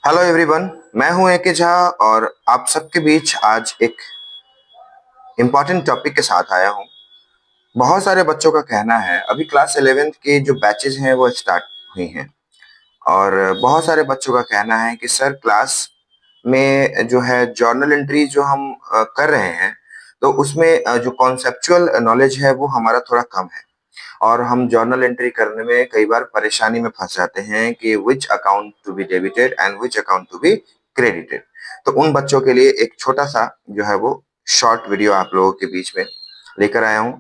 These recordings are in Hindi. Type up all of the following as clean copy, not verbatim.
Hello everyone. मैं हूं एके झा और आप सबके बीच आज एक इम्पॉर्टेंट टॉपिक के साथ आया हूं। बहुत सारे बच्चों का कहना है, अभी क्लास 11th के जो बैचेज हैं वो स्टार्ट हुई हैं और बहुत सारे बच्चों का कहना है कि सर क्लास में जो है जर्नल एंट्री जो हम कर रहे हैं, तो उसमें जो कॉन्सेप्चुअल नॉलेज है वो हमारा थोड़ा कम है और हम जर्नल एंट्री करने में कई बार परेशानी में फंस जाते हैं कि which account to be debited and which account to be credited. तो उन बच्चों के लिए एक छोटा सा जो है वो शॉर्ट वीडियो आप लोगों के बीच में लेकर आया हूँ।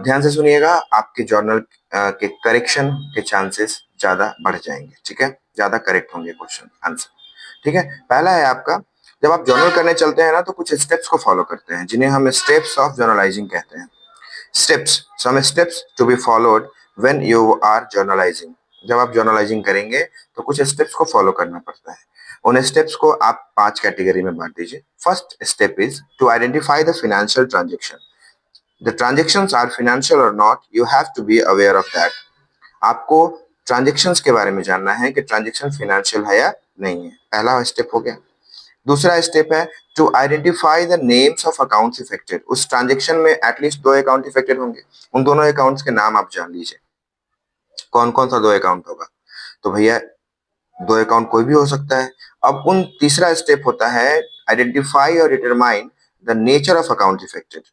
ध्यान से सुनिएगा, आपके जर्नल के करेक्शन के चांसेस ज्यादा बढ़ जाएंगे। ठीक है, ज्यादा करेक्ट होंगे क्वेश्चन आंसर। ठीक है, पहला है आपका, जब आप जर्नल करने चलते हैं ना तो कुछ स्टेप्स को फॉलो करते हैं जिन्हें हम स्टेप्स ऑफ जर्नलाइजिंग कहते हैं। Steps, some steps to be followed when you are journalising. जब आप जर्नलाइजिंग करेंगे तो कुछ स्टेप्स को फॉलो करना पड़ता है। उन स्टेप्स को आप 5 कैटेगरी में बांट दीजिए। First step is to identify the financial transaction. The transactions are financial और not, you have to be aware of that. आपको ट्रांजेक्शंस के बारे में जानना है कि ट्रांजेक्शन फाइनेंशियल है या नहीं है। पहला स्टेप हो गया। दूसरा स्टेप है to identify the names of accounts affected. उस ट्रांजेक्शन में एटलीस्ट 2 अकाउंट इफेक्टेड होंगे, उन दोनों अकाउंट्स के नाम आप जान लीजिए। कौन कौन सा 2 अकाउंट होगा? तो भैया 2 अकाउंट कोई भी हो सकता है। अब उन तीसरा स्टेप होता है आइडेंटिफाई और determine the nature of account affected.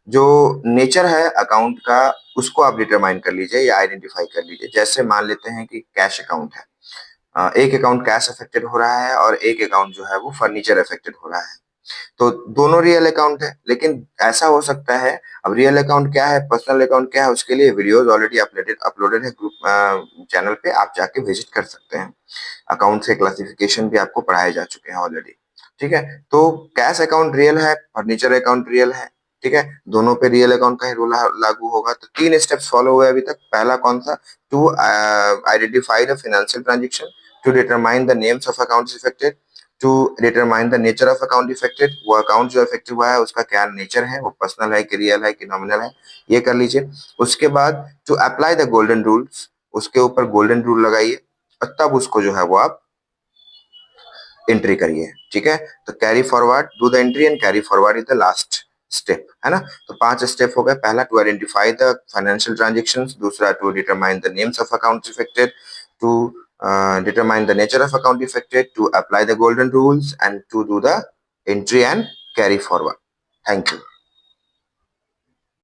जो नेचर है अकाउंट का उसको आप डिटरमाइन कर लीजिए या आइडेंटिफाई कर लीजिए। जैसे मान लेते हैं कि कैश अकाउंट है, एक अकाउंट कैश अफेक्टेड हो रहा है और एक अकाउंट जो है वो फर्नीचर अफेक्टेड हो रहा है। तो दोनों रियल अकाउंट है, लेकिन ऐसा हो सकता है, अब रियल अकाउंट क्या है, पर्सनल अकाउंट क्या है, उसके लिए वीडियोस ऑलरेडी अपलोडेड है ग्रुप चैनल पे, आप जाके विजिट कर सकते हैं। अकाउंट के क्लासिफिकेशन भी आपको पढ़ाए जा चुके हैं ऑलरेडी। ठीक है, तो कैश अकाउंट रियल है, फर्नीचर अकाउंट रियल है। ठीक है, दोनों पे रियल अकाउंट का ही रूल लागू होगा। तो 3 स्टेप्स फॉलो हुए अभी तक। पहला कौन सा? To identify the financial transaction, to determine the names of accounts affected, to determine the nature of account affected. वो अकाउंट जो इफेक्टिव हुआ है उसका क्या नेचर है, वो पर्सनल है कि रियल है कि नॉमिनल है, ये कर लीजिए। उसके बाद to apply the golden rules, उसके ऊपर गोल्डन रूल लगाइए और तब उसको जो है वो आप एंट्री करिए। ठीक है, तो carry forward, do the entry and carry forward is the last step, है ना। तो 5 स्टेप हो गए। पहला to identify the financial transactions, दूसरा to determine the names of accounts affected, to determine the nature of account affected, to apply the golden rules, and to do the entry and carry forward. Thank you.